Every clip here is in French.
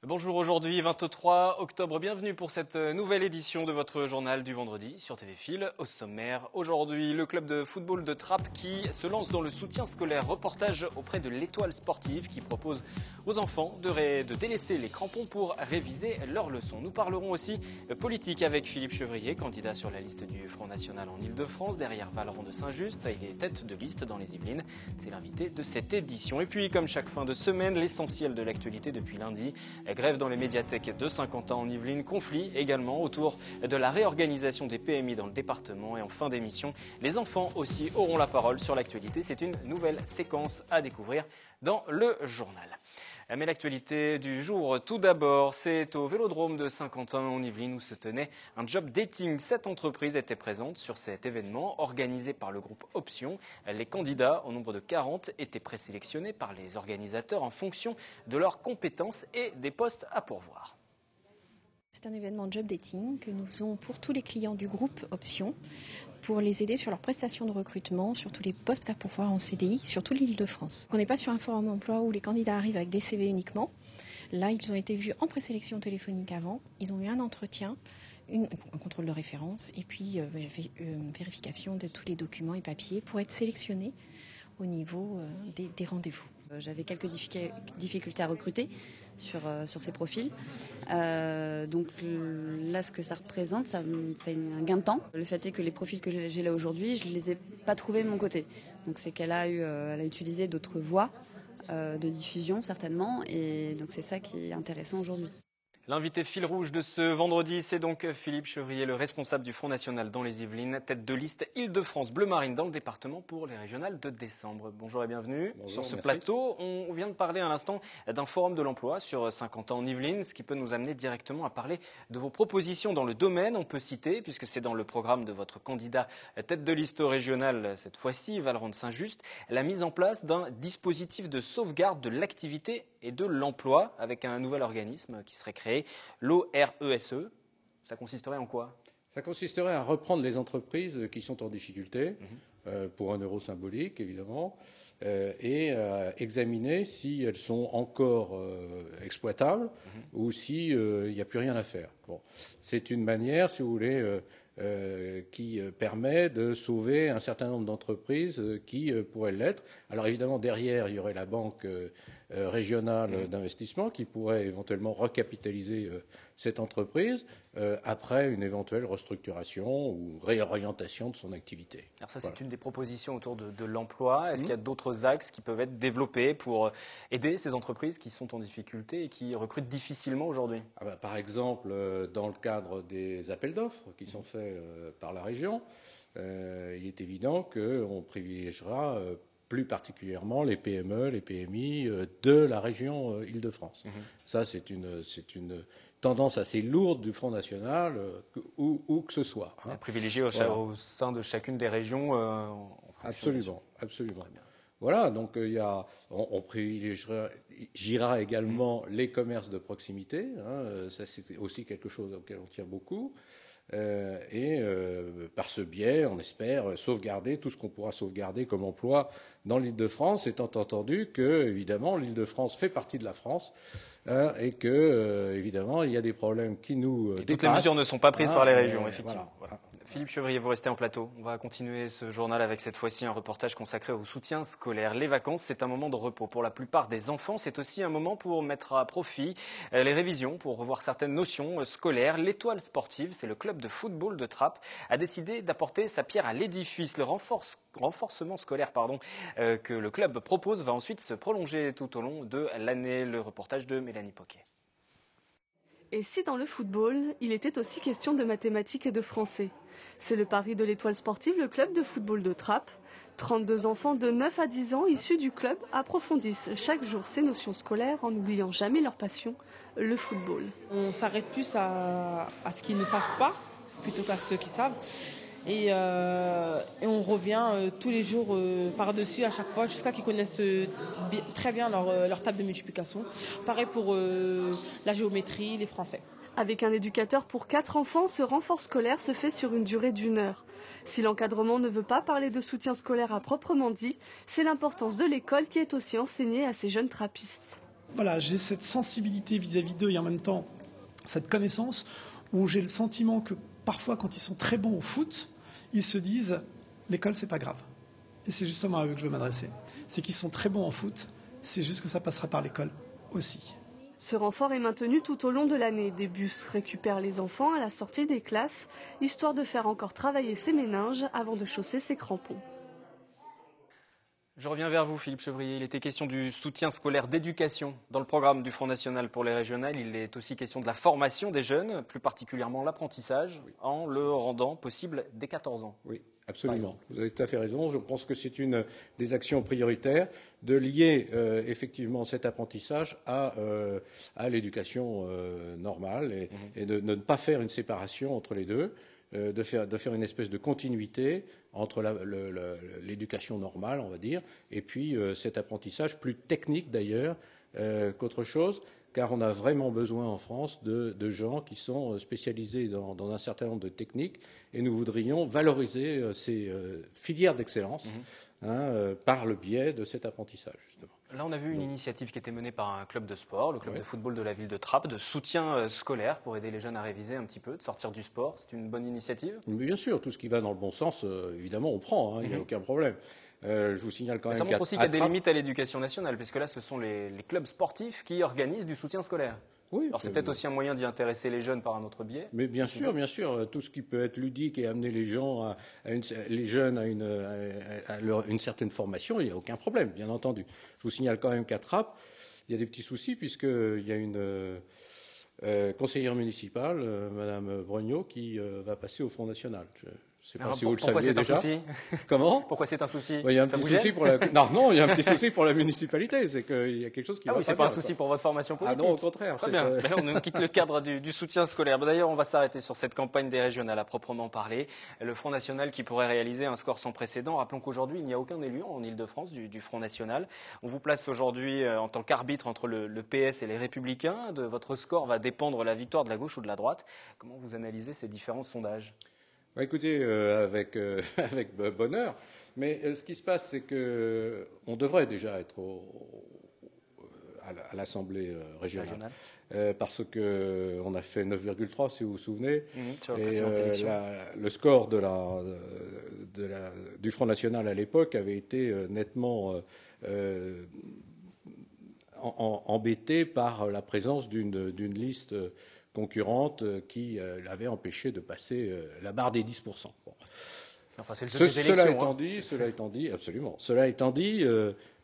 Bonjour, aujourd'hui 23 octobre, bienvenue pour cette nouvelle édition de votre journal du vendredi sur TV Fil. Au sommaire, aujourd'hui, le club de football de Trappes qui se lance dans le soutien scolaire. Reportage auprès de l'Étoile sportive qui propose aux enfants de délaisser les crampons pour réviser leurs leçons. Nous parlerons aussi politique avec Philippe Chevrier, candidat sur la liste du Front National en Ile-de-France, derrière Vallerand de Saint-Just. Il est tête de liste dans les Yvelines. C'est l'invité de cette édition. Et puis, comme chaque fin de semaine, l'essentiel de l'actualité depuis lundi. Grève dans les médiathèques de Saint-Quentin en Yvelines, conflit également autour de la réorganisation des PMI dans le département. Et en fin d'émission, les enfants aussi auront la parole sur l'actualité. C'est une nouvelle séquence à découvrir dans le journal. Mais l'actualité du jour, tout d'abord, c'est au Vélodrome de Saint-Quentin en Yvelines où se tenait un job dating. 7 entreprises étaient présentes sur cet événement organisé par le groupe Option. Les candidats, au nombre de 40, étaient présélectionnés par les organisateurs en fonction de leurs compétences et des postes à pourvoir. C'est un événement job dating que nous faisons pour tous les clients du groupe Option, pour les aider sur leurs prestations de recrutement, sur tous les postes à pourvoir en CDI, sur toute l'Île-de-France. On n'est pas sur un forum emploi où les candidats arrivent avec des CV uniquement. Là, ils ont été vus en présélection téléphonique avant, ils ont eu un entretien, un contrôle de référence et puis vérification de tous les documents et papiers pour être sélectionnés au niveau des rendez-vous. J'avais quelques difficultés à recruter sur ces profils. Donc là, ce que ça représente, ça me fait un gain de temps. Le fait est que les profils que j'ai là aujourd'hui, je ne les ai pas trouvés de mon côté. Donc c'est qu'elle a utilisé d'autres voies de diffusion certainement. Et donc c'est ça qui est intéressant aujourd'hui. L'invité fil rouge de ce vendredi, c'est donc Philippe Chevrier, le responsable du Front National dans les Yvelines, tête de liste Île-de-France Bleu Marine dans le département pour les régionales de décembre. Bonjour et bienvenue. Bonjour, sur ce merci. Plateau. On vient de parler à l'instant d'un forum de l'emploi sur Saint-Quentin en Yvelines, ce qui peut nous amener directement à parler de vos propositions dans le domaine. On peut citer, puisque c'est dans le programme de votre candidat tête de liste régionale, cette fois-ci, Vallerand de Saint-Just, la mise en place d'un dispositif de sauvegarde de l'activité et de l'emploi avec un nouvel organisme qui serait créé, l'ORESE. Ça consisterait en quoi ? Ça consisterait à reprendre les entreprises qui sont en difficulté, pour un euro symbolique évidemment, et à examiner si elles sont encore exploitables ou s'il n'y a plus rien à faire. Bon. C'est une manière, si vous voulez, qui permet de sauver un certain nombre d'entreprises qui pourraient l'être. Alors évidemment, derrière, il y aurait la banque régionale d'investissement qui pourrait éventuellement recapitaliser cette entreprise après une éventuelle restructuration ou réorientation de son activité. Alors ça, c'est une des propositions autour de l'emploi. Est-ce qu'il y a d'autres axes qui peuvent être développés pour aider ces entreprises qui sont en difficulté et qui recrutent difficilement aujourd'hui ? Par exemple, dans le cadre des appels d'offres qui sont faits par la région, il est évident qu'on privilégiera plus particulièrement les PME, les PMI de la région Île-de-France. Ça, c'est une tendance assez lourde du Front National, où que ce soit. Privilégié au sein de chacune des régions en fonction Absolument. Voilà, donc on privilégiera également les commerces de proximité. Ça, c'est aussi quelque chose auquel on tient beaucoup. Et par ce biais, on espère sauvegarder tout ce qu'on pourra sauvegarder comme emploi dans l'Île-de-France, étant entendu que, évidemment, l'Île-de-France fait partie de la France et que, évidemment, il y a des problèmes qui nous dépassent. Toutes les mesures ne sont pas prises par les régions, effectivement. Voilà. Philippe Chevrier, vous restez en plateau. On va continuer ce journal avec cette fois-ci un reportage consacré au soutien scolaire. Les vacances, c'est un moment de repos pour la plupart des enfants. C'est aussi un moment pour mettre à profit les révisions, pour revoir certaines notions scolaires. L'Étoile sportive, c'est le club de football de Trappes, a décidé d'apporter sa pierre à l'édifice. Le renforcement scolaire que le club propose va ensuite se prolonger tout au long de l'année. Le reportage de Mélanie Poquet. Et si dans le football, il était aussi question de mathématiques et de français ? C'est le pari de l'Étoile sportive, le club de football de Trappes. 32 enfants de 9 à 10 ans issus du club approfondissent chaque jour ces notions scolaires en n'oubliant jamais leur passion, le football. On s'arrête plus à ce qu'ils ne savent pas plutôt qu'à ceux qui savent. Et on revient tous les jours par-dessus à chaque fois jusqu'à qu'ils connaissent très bien leur table de multiplication. Pareil pour la géométrie, les français. Avec un éducateur pour 4 enfants, ce renfort scolaire se fait sur une durée d'1 heure. Si l'encadrement ne veut pas parler de soutien scolaire à proprement dit, c'est l'importance de l'école qui est aussi enseignée à ces jeunes trappistes. Voilà, j'ai cette sensibilité vis-à-vis d'eux et en même temps cette connaissance où j'ai le sentiment que parfois quand ils sont très bons au foot, ils se disent l'école c'est pas grave. Et c'est justement à eux que je veux m'adresser. C'est qu'ils sont très bons en foot, c'est juste que ça passera par l'école aussi. Ce renfort est maintenu tout au long de l'année. Des bus récupèrent les enfants à la sortie des classes, histoire de faire encore travailler ses méninges avant de chausser ses crampons. Je reviens vers vous, Philippe Chevrier. Il était question du soutien scolaire d'éducation dans le programme du Front National pour les régionales. Il est aussi question de la formation des jeunes, plus particulièrement l'apprentissage, en le rendant possible dès 14 ans. Oui, absolument. Vous avez tout à fait raison. Je pense que c'est une des actions prioritaires de lier effectivement cet apprentissage à l'éducation normale et de ne pas faire une séparation entre les deux. De faire une espèce de continuité entre l'éducation normale, on va dire, et puis cet apprentissage plus technique d'ailleurs qu'autre chose, car on a vraiment besoin en France de gens qui sont spécialisés dans un certain nombre de techniques, et nous voudrions valoriser ces filières d'excellence par le biais de cet apprentissage, justement. Là, on a vu une initiative qui était menée par un club de sport, le club de football de la ville de Trappes, de soutien scolaire pour aider les jeunes à réviser un petit peu, de sortir du sport. C'est une bonne initiative ? Mais bien sûr, tout ce qui va dans le bon sens, évidemment, on prend, il n'y a aucun problème. Je vous signale quand même ça montre aussi qu'il y a des limites à l'éducation nationale, puisque là, ce sont les clubs sportifs qui organisent du soutien scolaire. Oui, alors c'est peut-être aussi un moyen d'y intéresser les jeunes par un autre biais. Mais bien sûr, tout ce qui peut être ludique et amener les jeunes à une certaine formation, il n'y a aucun problème, bien entendu. Je vous signale quand même qu'à Trappes, il y a des petits soucis puisqu'il y a une conseillère municipale, Madame Brognaud, qui va passer au Front National. Je ne sais pas si vous le saviez déjà. Pourquoi c'est un souci ? Comment ? Pourquoi c'est un souci ? Il y a un petit souci pour la... Non, il y a un petit souci pour la municipalité. C'est qu'il y a quelque chose qui va pas bien. C'est pas un souci pour votre formation politique. Ah non, au contraire. Très bien. On quitte le cadre du soutien scolaire. D'ailleurs, on va s'arrêter sur cette campagne des régionales à proprement parler. Le Front National qui pourrait réaliser un score sans précédent. Rappelons qu'aujourd'hui, il n'y a aucun élu en Ile-de-France du Front National. On vous place aujourd'hui en tant qu'arbitre entre le PS et les Républicains. De votre score va dépendre la victoire de la gauche ou de la droite. Comment vous analysez ces différents sondages ? Écoutez, avec bonheur. Mais ce qui se passe, c'est qu'on devrait déjà être à l'Assemblée régionale. Parce qu'on a fait 9,3, si vous vous souvenez. Et le score du Front National à l'époque avait été nettement embêté par la présence d'une liste concurrente qui l'avait empêché de passer la barre des 10%. Bon. Enfin, c'est le jeu des élections. Cela étant dit, absolument. Cela étant dit,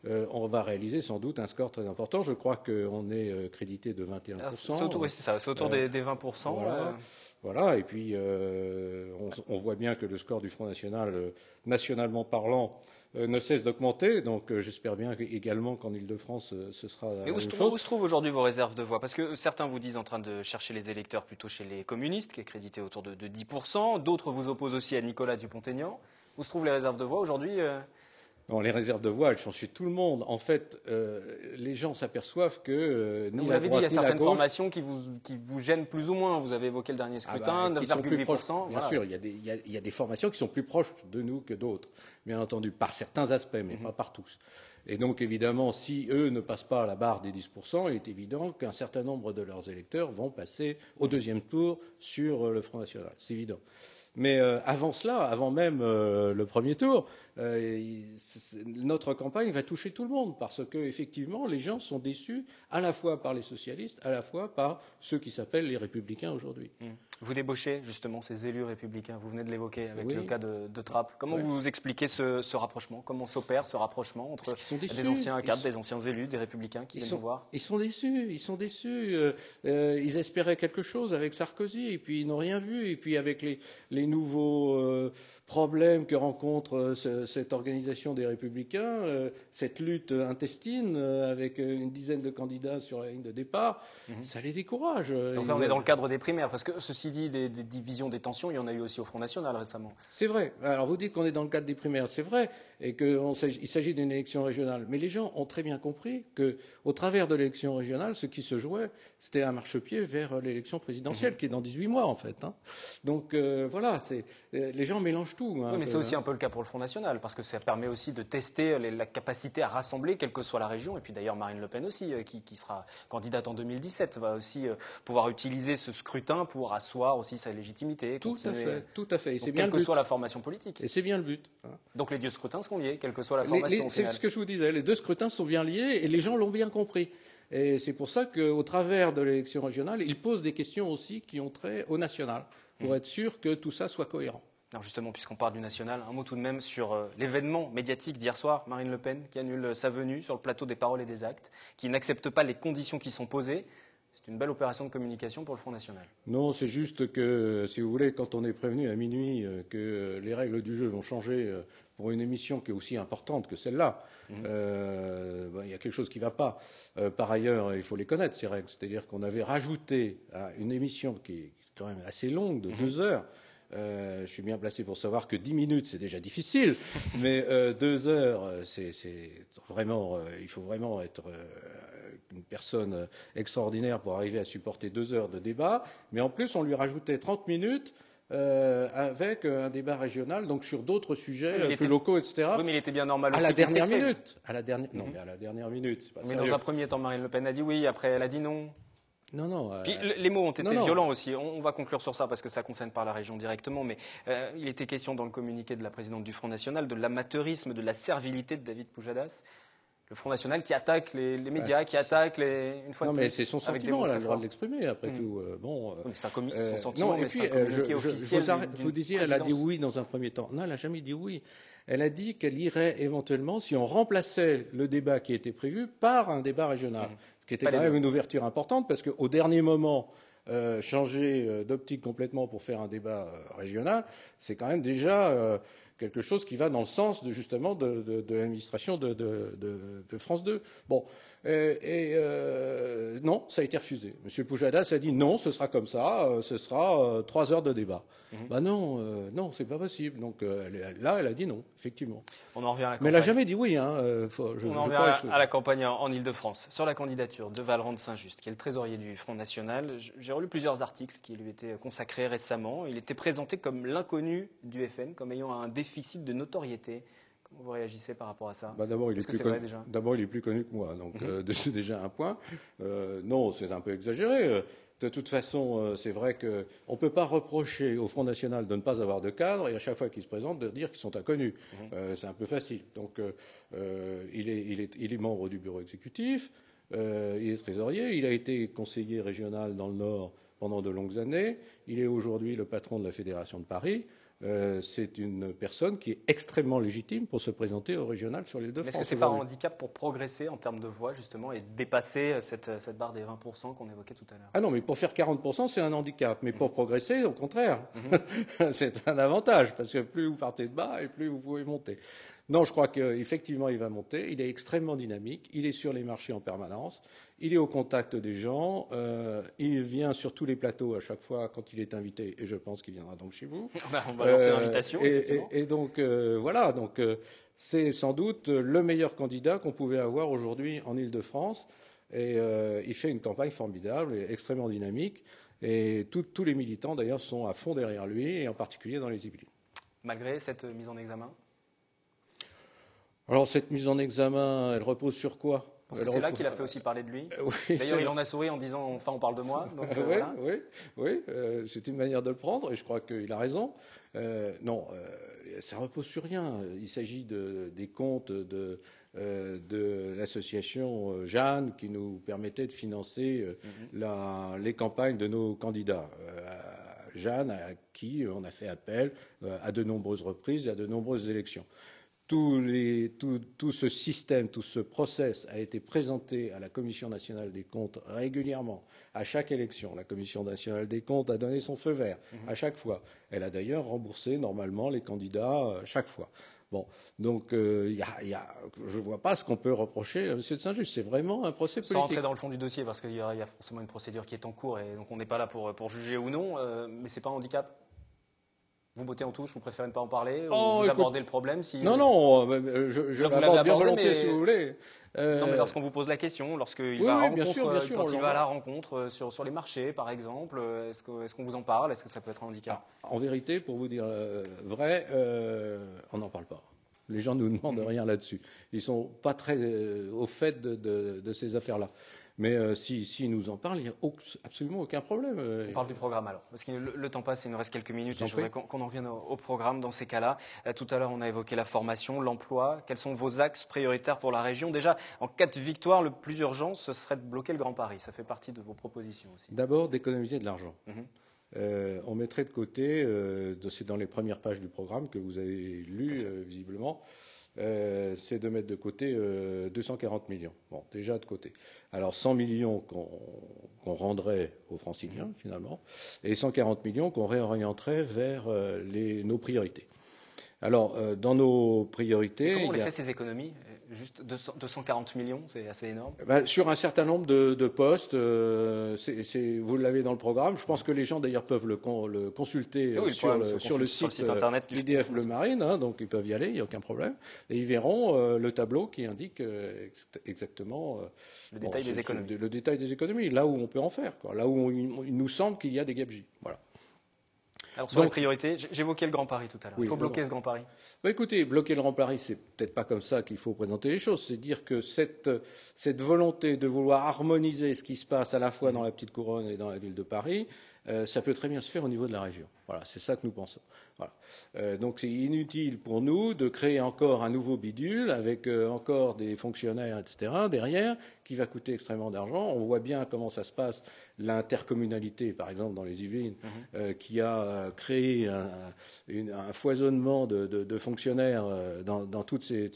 on va réaliser sans doute un score très important. Je crois qu'on est crédité de 21%. C'est autour des 20%. Voilà. Et puis, on voit bien que le score du Front National, nationalement parlant, ne cesse d'augmenter. Donc, j'espère bien également qu'en Ile-de-France, ce sera la même chose. Où se trouvent aujourd'hui vos réserves de voix ? Parce que certains vous disent en train de chercher les électeurs plutôt chez les communistes, qui est crédité autour de 10%. D'autres vous opposent aussi à Nicolas Dupont-Aignan. Où se trouvent les réserves de voix aujourd'hui ? Non, les réserves de voix, elles sont chez tout le monde. En fait, les gens s'appellent que ni la droite, il y a certaines formations qui vous gênent plus ou moins. Vous avez évoqué le dernier scrutin, 9,8%. Bien sûr, il y a des formations qui sont plus proches de nous que d'autres, bien entendu, par certains aspects, mais pas par tous. Et donc, évidemment, si eux ne passent pas la barre des 10%, il est évident qu'un certain nombre de leurs électeurs vont passer au deuxième tour sur le Front National. C'est évident. Mais avant cela, avant même le premier tour, notre campagne va toucher tout le monde parce que effectivement, les gens sont déçus à la fois par les socialistes, à la fois par ceux qui s'appellent les républicains aujourd'hui. Vous débauchez justement ces élus républicains, vous venez de l'évoquer avec le cas de Trappes. Comment vous expliquez ce rapprochement ? Comment s'opère ce rapprochement entre des anciens cadres, des anciens élus, des républicains qui viennent vous voir ? Ils sont déçus. Ils espéraient quelque chose avec Sarkozy et puis ils n'ont rien vu. Et puis avec les nouveaux problèmes que rencontre cette organisation des Républicains, cette lutte intestine avec une dizaine de candidats sur la ligne de départ, ça les décourage. Donc là, on est dans le cadre des primaires, parce que ceci dit des divisions, des tensions, il y en a eu aussi au Front National récemment. C'est vrai. Alors vous dites qu'on est dans le cadre des primaires, c'est vrai, et qu'il s'agit d'une élection régionale. Mais les gens ont très bien compris qu'au travers de l'élection régionale, ce qui se jouait, c'était un marchepied vers l'élection présidentielle, qui est dans 18 mois en fait. Hein. Donc voilà, les gens mélangent tout. Oui, mais c'est aussi un peu le cas pour le Front National, parce que ça permet aussi de tester la capacité à rassembler, quelle que soit la région. Et puis d'ailleurs, Marine Le Pen aussi, qui sera candidate en 2017, va aussi pouvoir utiliser ce scrutin pour asseoir aussi sa légitimité. Tout à fait. Et donc, quelle que soit la formation politique. Et c'est bien le but. Hein. Donc les deux scrutins sont liés, quelle que soit la formation. C'est ce que je vous disais, les deux scrutins sont bien liés et les gens l'ont bien compris. Et c'est pour ça qu'au travers de l'élection régionale, ils posent des questions aussi qui ont trait au national, pour être sûr que tout ça soit cohérent. Alors justement, puisqu'on parle du national, un mot tout de même sur l'événement médiatique d'hier soir, Marine Le Pen qui annule sa venue sur le plateau des Paroles et des Actes, qui n'accepte pas les conditions qui sont posées. C'est une belle opération de communication pour le Front National. Non, c'est juste que, si vous voulez, quand on est prévenu à minuit que les règles du jeu vont changer pour une émission qui est aussi importante que celle-là, il y a quelque chose qui ne va pas. Par ailleurs, il faut les connaître, ces règles. C'est-à-dire qu'on avait rajouté à une émission qui est quand même assez longue, de 2 heures. Je suis bien placé pour savoir que 10 minutes, c'est déjà difficile, mais 2 heures, c'est vraiment, il faut vraiment être une personne extraordinaire pour arriver à supporter 2 heures de débat. Mais en plus, on lui rajoutait 30 minutes avec un débat régional, donc sur d'autres sujets plus locaux, etc. Oui, mais il était bien normal aussi. À la dernière minute. Non, mais à la dernière minute, c'est pas mais dans un premier temps, Marine Le Pen a dit oui, après elle a dit non. Non. Puis les mots ont été violents aussi. On va conclure sur ça parce que ça concerne pas la région directement. Mais il était question dans le communiqué de la présidente du Front National de l'amateurisme, de la servilité de David Pujadas. Le Front National qui attaque les médias, qui attaque une fois de plus. Non, mais c'est son sentiment, elle a le droit de l'exprimer, après tout. C'est son sentiment, mais c'est un communiqué officiel. Vous disiez, elle a dit oui dans un premier temps. Non, elle n'a jamais dit oui. Elle a dit qu'elle irait éventuellement, si on remplaçait le débat qui était prévu par un débat régional. Ce qui était quand même une ouverture importante, parce qu'au dernier moment, changer d'optique complètement pour faire un débat régional, c'est quand même déjà quelque chose qui va dans le sens justement de l'administration de France 2. Bon, non, ça a été refusé. Monsieur Pujadas a dit non, ce sera comme ça, ce sera 3 heures de débat. Non, c'est pas possible. Donc là, elle a dit non, effectivement. On en revient à la campagne. Mais elle n'a jamais dit oui. On en revient à la campagne en Ile-de-France. Sur la candidature de Valrand de Saint-Just, qui est le trésorier du Front National, j'ai relu plusieurs articles qui lui étaient consacrés récemment. Il était présenté comme l'inconnu du FN, comme ayant un déficit de notoriété. Comment vous réagissez par rapport à ça? D'abord, il est plus connu que moi, donc c'est déjà un point. Non, c'est un peu exagéré. De toute façon, c'est vrai qu'on ne peut pas reprocher au Front National de ne pas avoir de cadre et à chaque fois qu'ils se présentent de dire qu'ils sont inconnus. C'est un peu facile. Donc, il est membre du bureau exécutif, il est trésorier, il a été conseiller régional dans le Nord pendant de longues années, il est aujourd'hui le patron de la Fédération de Paris. C'est une personne qui est extrêmement légitime pour se présenter au régional sur l'Île-de-France. Est-ce que ce n'est pas un handicap pour progresser en termes de voix, justement, et dépasser cette barre des 20% qu'on évoquait tout à l'heure? Ah non, mais pour faire 40%, c'est un handicap. Mais pour progresser, au contraire, c'est un avantage, parce que plus vous partez de bas et plus vous pouvez monter. Non, je crois qu'effectivement, il va monter. Il est extrêmement dynamique. Il est sur les marchés en permanence. Il est au contact des gens. Il vient sur tous les plateaux à chaque fois quand il est invité. Et je pense qu'il viendra donc chez vous. On va lancer l'invitation. Et donc, voilà. Donc, c'est sans doute le meilleur candidat qu'on pouvait avoir aujourd'hui en Île-de-France. Et il fait une campagne formidable et extrêmement dynamique. Et tous les militants, d'ailleurs, sont à fond derrière lui, et en particulier dans les Yvelines. Malgré cette mise en examen? Alors, cette mise en examen, elle repose sur quoi? Parce que c'est là qu'il a fait aussi parler de lui. Oui, d'ailleurs, il en a souri en disant « enfin, on parle de moi ». Oui, c'est une manière de le prendre, et je crois qu'il a raison. Non, ça repose sur rien. Il s'agit des comptes de l'association Jeanne qui nous permettait de financer les campagnes de nos candidats. Jeanne, à qui on a fait appel à de nombreuses reprises et à de nombreuses élections. tout ce système, tout ce process a été présenté à la Commission nationale des comptes régulièrement, à chaque élection. La Commission nationale des comptes a donné son feu vert à chaque fois. Elle a d'ailleurs remboursé normalement les candidats chaque fois. Bon, donc je ne vois pas ce qu'on peut reprocher à M. de Saint-Just. C'est vraiment un procès politique. Sans rentrer dans le fond du dossier, parce qu'il y a forcément une procédure qui est en cours, et donc on n'est pas là pour juger ou non, mais ce n'est pas un handicap. Vous bottez en touche, vous préférez ne pas en parler, ou vous abordez le problème si... Non, je l'aborde bien volontiers si vous voulez. Non, mais lorsqu'on vous pose la question, lorsqu'il va à la rencontre sur les marchés, par exemple, est-ce qu'on vous en parle? Est-ce que ça peut être un handicap? En vérité, pour vous dire vrai, on n'en parle pas. Les gens ne nous demandent rien là-dessus. Ils ne sont pas très au fait de ces affaires-là. Mais si nous en parlent, il n'y a absolument aucun problème. On parle du programme alors, parce que le temps passe, il nous reste quelques minutes et je voudrais qu'on en revienne au programme dans ces cas-là. Tout à l'heure, on a évoqué la formation, l'emploi. Quels sont vos axes prioritaires pour la région? Déjà, en cas de victoire, le plus urgent, ce serait de bloquer le Grand Paris. Ça fait partie de vos propositions aussi. D'abord, d'économiser de l'argent. On mettrait de côté, c'est dans les premières pages du programme que vous avez lu visiblement, c'est de mettre de côté 240 millions. Bon, déjà de côté. Alors 100 millions qu'on rendrait aux Franciliens, finalement, et 140 millions qu'on réorienterait vers nos priorités. Alors, dans nos priorités... Et comment on les fait, ces économies? Juste 240 millions, c'est assez énorme. Sur un certain nombre de postes, vous l'avez dans le programme. Je pense que les gens, d'ailleurs, peuvent le consulter sur le site internet l'IDF Bleu Marine, donc ils peuvent y aller, il n'y a aucun problème. Et ils verront le tableau qui indique exactement le détail des économies. Le détail des économies, là où on peut en faire, quoi, là où il nous semble qu'il y a des gabegies. Voilà. Alors sur les priorités, j'évoquais le Grand Paris tout à l'heure. Il faut bloquer ce Grand Paris. Écoutez, bloquer le Grand Paris, c'est peut-être pas comme ça qu'il faut présenter les choses. C'est dire que cette volonté de vouloir harmoniser ce qui se passe à la fois dans la Petite Couronne et dans la ville de Paris, ça peut très bien se faire au niveau de la région. Voilà, c'est ça que nous pensons. Voilà. Donc c'est inutile pour nous de créer encore un nouveau bidule avec encore des fonctionnaires, etc. derrière, qui va coûter extrêmement d'argent. On voit bien comment ça se passe, l'intercommunalité, par exemple, dans les Yvelines, qui a créé un foisonnement de fonctionnaires dans toutes ces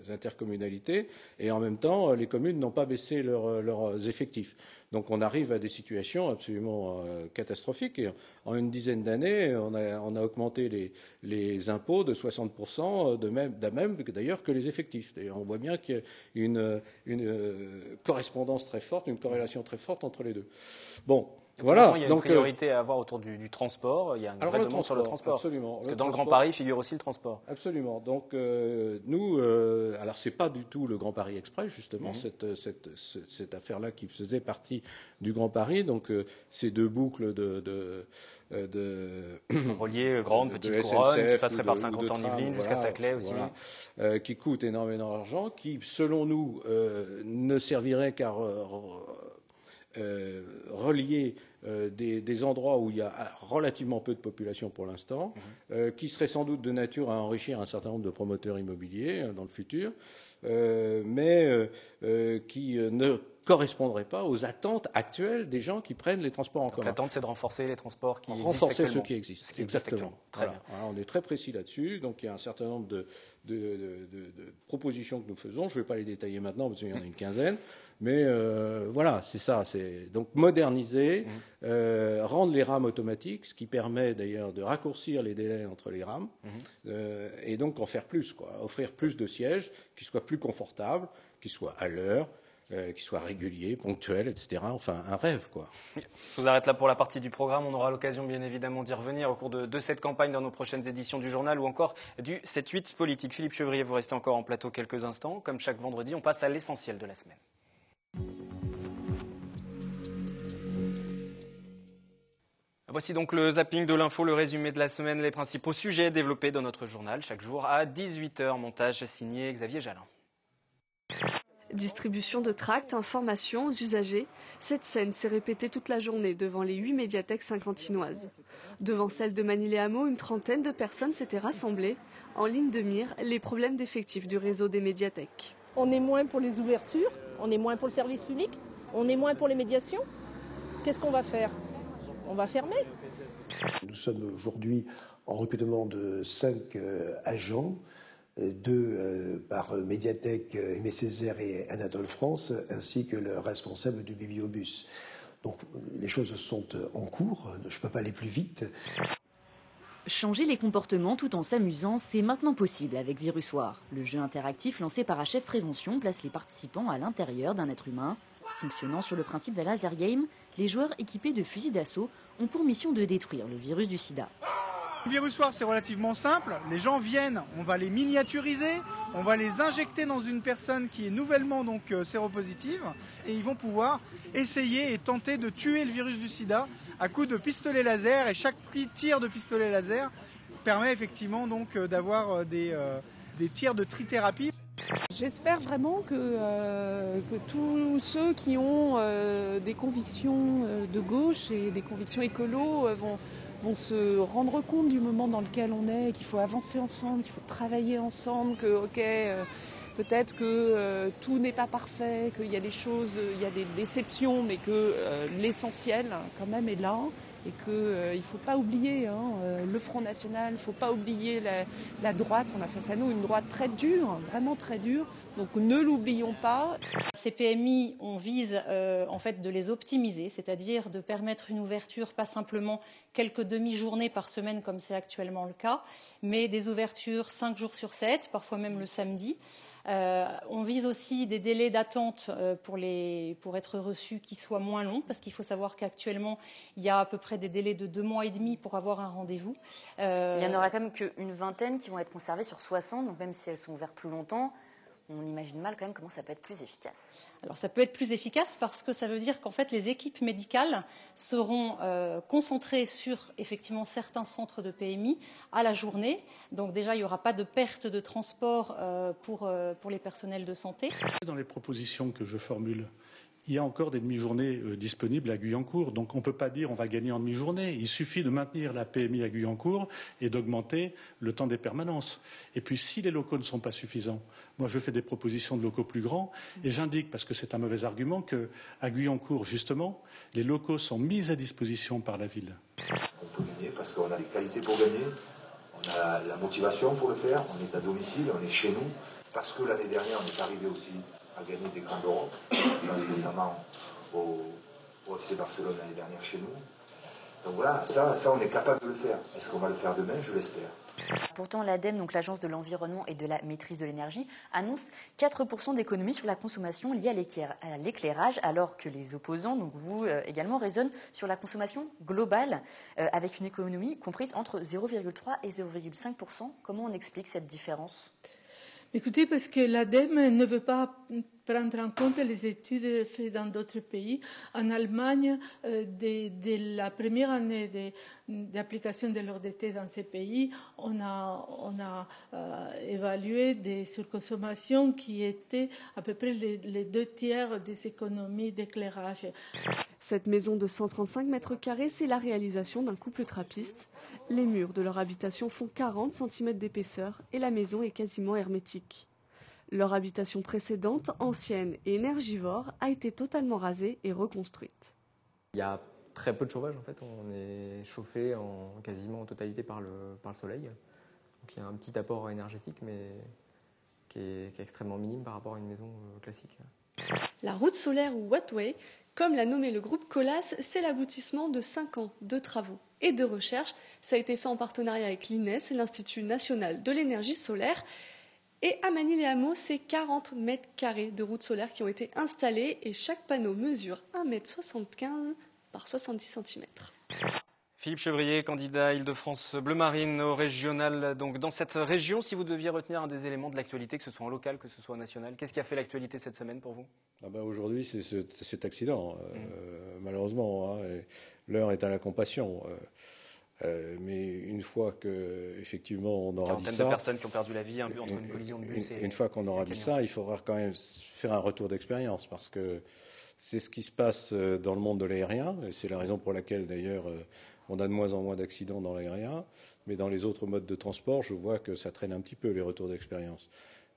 intercommunalités, et en même temps, les communes n'ont pas baissé leurs effectifs. Donc on arrive à des situations absolument catastrophiques. Et en une dizaine d'années, on a augmenté les impôts de 60%, de même d'ailleurs que les effectifs. D'ailleurs, on voit bien qu'il y a une correspondance très forte, une corrélation très forte entre les deux. Bon. Voilà. Il y a une priorité à avoir autour du transport. Il y a une vraie demande sur le transport. Absolument. Parce que dans le Grand Paris figure aussi le transport. Absolument. Donc nous, alors c'est pas du tout le Grand Paris Express justement cette affaire-là qui faisait partie du Grand Paris. Donc ces deux boucles reliées grande, petite couronne, qui passerait par Saint-Quentin-en-Yvelines jusqu'à Saclay aussi, qui coûtent énormément d'argent, qui selon nous ne servirait qu'à relier des endroits où il y a relativement peu de population pour l'instant, qui serait sans doute de nature à enrichir un certain nombre de promoteurs immobiliers dans le futur, mais qui ne correspondrait pas aux attentes actuelles des gens qui prennent les transports en commun. L'attente, c'est de renforcer les transports qui existent renforcer actuellement. Ceux qui existent, exactement. Très bien. Voilà, on est très précis là-dessus, donc il y a un certain nombre de propositions que nous faisons. Je ne vais pas les détailler maintenant parce qu'il y en a une quinzaine, mais voilà, c'est ça. C'est donc moderniser, rendre les rames automatiques, ce qui permet d'ailleurs de raccourcir les délais entre les rames, et donc en faire plus, quoi. Offrir plus de sièges qui soient plus confortables, qui soient à l'heure, qui soient réguliers, ponctuels, etc. Enfin, un rêve, quoi. Je vous arrête là pour la partie du programme. On aura l'occasion, bien évidemment, d'y revenir au cours de cette campagne dans nos prochaines éditions du journal ou encore du 7-8 politique. Philippe Chevrier, vous restez encore en plateau quelques instants. Comme chaque vendredi, on passe à l'essentiel de la semaine. Voici donc le zapping de l'info, le résumé de la semaine, les principaux sujets développés dans notre journal chaque jour à 18h. Montage signé Xavier Jalin. Distribution de tracts, informations aux usagers. Cette scène s'est répétée toute la journée devant les 8 médiathèques saint-quentinoises. Devant celle de Manille-les-Hameaux, une trentaine de personnes s'étaient rassemblées. En ligne de mire, les problèmes d'effectifs du réseau des médiathèques. On est moins pour les ouvertures, on est moins pour le service public, on est moins pour les médiations. Qu'est-ce qu'on va faire? On va fermer. Nous sommes aujourd'hui en recrutement de 5 agents. par Médiatek, Aimé Césaire et Anatole France, ainsi que le responsable du bibliobus. Donc les choses sont en cours, je ne peux pas aller plus vite. Changer les comportements tout en s'amusant, c'est maintenant possible avec Virusoir. Le jeu interactif lancé par HF Prévention place les participants à l'intérieur d'un être humain. Fonctionnant sur le principe d'un laser game, les joueurs équipés de fusils d'assaut ont pour mission de détruire le virus du sida. Virusoir, c'est relativement simple. Les gens viennent, on va les miniaturiser, on va les injecter dans une personne qui est nouvellement donc séropositive et ils vont pouvoir essayer et tenter de tuer le virus du sida à coups de pistolet laser, et chaque tir de pistolet laser permet effectivement donc d'avoir des tirs de trithérapie. J'espère vraiment que tous ceux qui ont des convictions de gauche et des convictions écolo vont se rendre compte du moment dans lequel on est, qu'il faut avancer ensemble, qu'il faut travailler ensemble, que peut-être que tout n'est pas parfait, qu'il y a des choses, il y a des déceptions, mais que l'essentiel quand même est là. Et qu'il ne faut pas oublier le Front National, il ne faut pas oublier la droite. On a face à nous une droite très dure, vraiment très dure. Donc ne l'oublions pas. Ces PMI, on vise en fait de les optimiser, c'est-à-dire de permettre une ouverture, pas simplement quelques demi-journées par semaine comme c'est actuellement le cas, mais des ouvertures 5 jours sur 7, parfois même le samedi. On vise aussi des délais d'attente pour être reçus qui soient moins longs, parce qu'il faut savoir qu'actuellement, il y a à peu près des délais de 2 mois et demi pour avoir un rendez-vous. Il y en aura quand même qu'une vingtaine qui vont être conservées sur 60, donc même si elles sont ouvertes plus longtemps, on imagine mal quand même comment ça peut être plus efficace. Alors ça peut être plus efficace parce que ça veut dire qu'en fait les équipes médicales seront concentrées sur effectivement certains centres de PMI à la journée. Donc déjà il n'y aura pas de perte de transport pour les personnels de santé. Dans les propositions que je formule, il y a encore des demi-journées disponibles à Guyancourt. Donc on ne peut pas dire on va gagner en demi-journée. Il suffit de maintenir la PMI à Guyancourt et d'augmenter le temps des permanences. Et puis si les locaux ne sont pas suffisants, moi je fais des propositions de locaux plus grands et j'indique, parce que c'est un mauvais argument, qu'à Guyancourt, justement, les locaux sont mis à disposition par la ville. On peut gagner parce qu'on a les qualités pour gagner, on a la motivation pour le faire, on est à domicile, on est chez nous. Parce que l'année dernière, on est arrivé aussi à gagner des grands d'Europe. Je pense notamment au FC Barcelone l'année dernière chez nous. Donc voilà, ça on est capable de le faire. Est-ce qu'on va le faire demain? Je l'espère. Pourtant, l'ADEME, donc l'Agence de l'environnement et de la maîtrise de l'énergie, annonce 4% d'économie sur la consommation liée à l'éclairage, alors que les opposants, donc vous également, raisonnent sur la consommation globale, avec une économie comprise entre 0,3 et 0,5%. Comment on explique cette différence ? Écoutez, parce que l'ADEME ne veut pas prendre en compte les études faites dans d'autres pays. En Allemagne, dès la première année d'application de l'ORDT dans ces pays, on a évalué des surconsommations qui étaient à peu près les 2/3 des économies d'éclairage. Cette maison de 135 mètres carrés, c'est la réalisation d'un couple trappiste. Les murs de leur habitation font 40 cm d'épaisseur et la maison est quasiment hermétique. Leur habitation précédente, ancienne et énergivore, a été totalement rasée et reconstruite. Il y a très peu de chauffage en fait, on est chauffé quasiment en totalité par le soleil. Donc il y a un petit apport énergétique mais qui est extrêmement minime par rapport à une maison classique. La route solaire ou Wattway, comme l'a nommé le groupe Colas, c'est l'aboutissement de 5 ans de travaux et de recherche. Ça a été fait en partenariat avec l'INES, l'Institut national de l'énergie solaire. Et à Manille-les-Hameaux, c'est 40 mètres carrés de route solaire qui ont été installés et chaque panneau mesure 1,75 m par 70 cm. Philippe Chevrier, candidat Île-de-France Bleu Marine au régional. Donc dans cette région, si vous deviez retenir un des éléments de l'actualité, que ce soit en local, que ce soit en national, qu'est-ce qui a fait l'actualité cette semaine pour vous ? Aujourd'hui, c'est cet accident, malheureusement. L'heure est à la compassion. Mais une fois qu'effectivement on aura dit ça... Quarantaine de personnes qui ont perdu la vie entre une collision de bus et... Une fois qu'on aura dit ça, il faudra quand même faire un retour d'expérience parce que c'est ce qui se passe dans le monde de l'aérien. Et c'est la raison pour laquelle d'ailleurs on a de moins en moins d'accidents dans l'aérien. Mais dans les autres modes de transport, je vois que ça traîne un petit peu les retours d'expérience.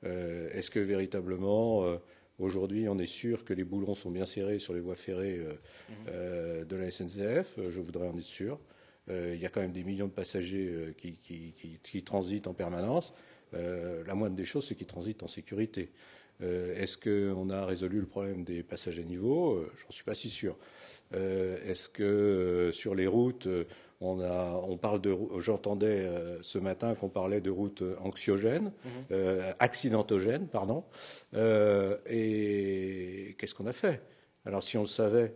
Est-ce que véritablement... Aujourd'hui, on est sûr que les boulons sont bien serrés sur les voies ferrées de la SNCF. Je voudrais en être sûr. Il y a quand même des millions de passagers qui transitent en permanence. La moindre des choses, c'est qu'ils transitent en sécurité. Est-ce qu'on a résolu le problème des passages à niveau? J'en suis pas si sûr. Est-ce que sur les routes, on parle de, j'entendais ce matin qu'on parlait de routes anxiogènes, accidentogènes, pardon. Et qu'est-ce qu'on a fait? Alors si on le savait,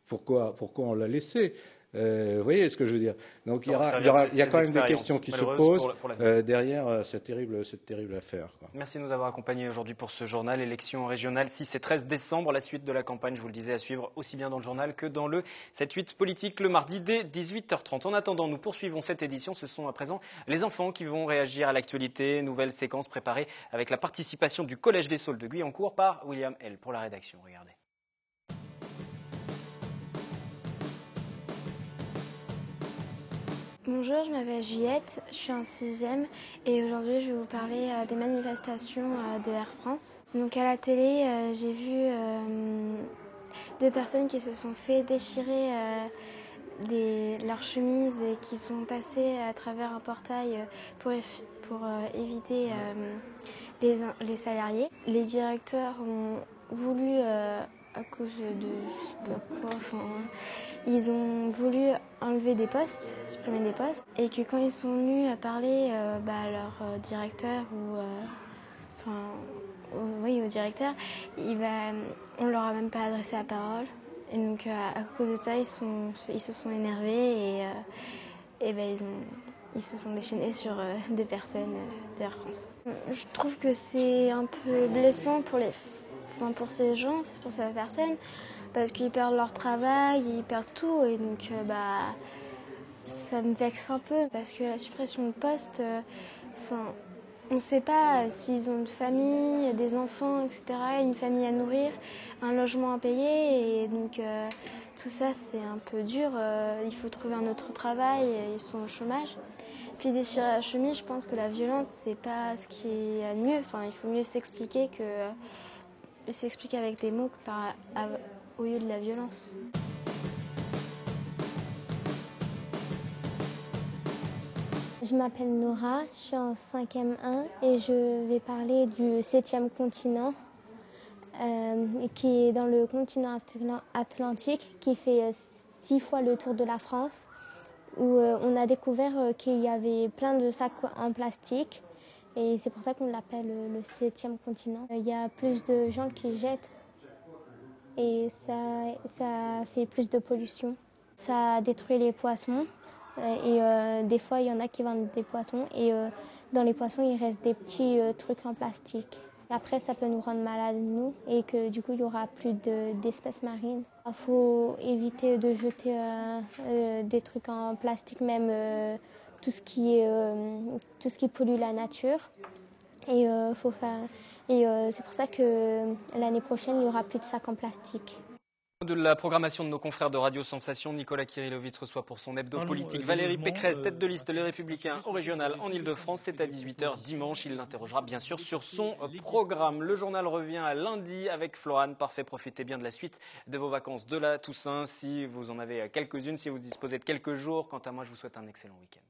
pourquoi on l'a laissé? Vous voyez ce que je veux dire? Donc il y a quand même des questions qui se posent derrière cette terrible affaire, quoi. Merci de nous avoir accompagnés aujourd'hui pour ce journal. Élection régionale 6 et 13 décembre. La suite de la campagne, je vous le disais, à suivre aussi bien dans le journal que dans le 7-8 politique le mardi dès 18h30. En attendant, nous poursuivons cette édition. Ce sont à présent les enfants qui vont réagir à l'actualité. Nouvelle séquence préparée avec la participation du Collège des Saules de Guyancourt par William L. pour la rédaction. Regardez. Bonjour, je m'appelle Juliette, je suis en 6e et aujourd'hui je vais vous parler des manifestations de Air France. Donc à la télé, j'ai vu 2 personnes qui se sont fait déchirer leurs chemises et qui sont passées à travers un portail pour éviter les salariés. Les directeurs ont voulu, à cause de je sais pas quoi, ils ont voulu enlever des postes, supprimer des postes, et que quand ils sont venus parler à leur directeur au directeur, on leur a même pas adressé la parole. Et donc à cause de ça, ils se sont énervés et ils se sont déchaînés sur 2 personnes d'Air France. Je trouve que c'est un peu blessant pour ces gens, pour ces personnes, parce qu'ils perdent leur travail, ils perdent tout, et donc ça me vexe un peu, parce que la suppression de postes, on ne sait pas s'ils ont une famille, des enfants, etc., une famille à nourrir, un logement à payer, et donc tout ça c'est un peu dur, il faut trouver un autre travail, ils sont au chômage. Puis déchirer la chemise, je pense que la violence c'est pas ce qui est le mieux, il faut mieux s'expliquer avec des mots au lieu de la violence. Je m'appelle Nora, je suis en 5e 1 et je vais parler du 7e continent qui est dans le continent atlantique, qui fait 6 fois le tour de la France, où on a découvert qu'il y avait plein de sacs en plastique et c'est pour ça qu'on l'appelle le 7e continent. Il y a plus de gens qui jettent et ça fait plus de pollution. Ça détruit les poissons et des fois il y en a qui vendent des poissons et dans les poissons il reste des petits trucs en plastique. Après ça peut nous rendre malades nous et que du coup il y aura plus d'espèces marines. Il faut éviter de jeter des trucs en plastique, même tout ce qui pollue la nature. Et c'est pour ça que l'année prochaine, il n'y aura plus de sacs en plastique. De la programmation de nos confrères de Radio Sensation, Nicolas Kirillovitz reçoit pour son hebdo politique Valérie Pécresse, tête de liste Les Républicains au régional en Ile-de-France. C'est à 18h dimanche. Il l'interrogera bien sûr sur son programme. Le journal revient à lundi avec Florane. Parfait, profitez bien de la suite de vos vacances de la Toussaint. Si vous en avez quelques-unes, si vous disposez de quelques jours. Quant à moi, je vous souhaite un excellent week-end.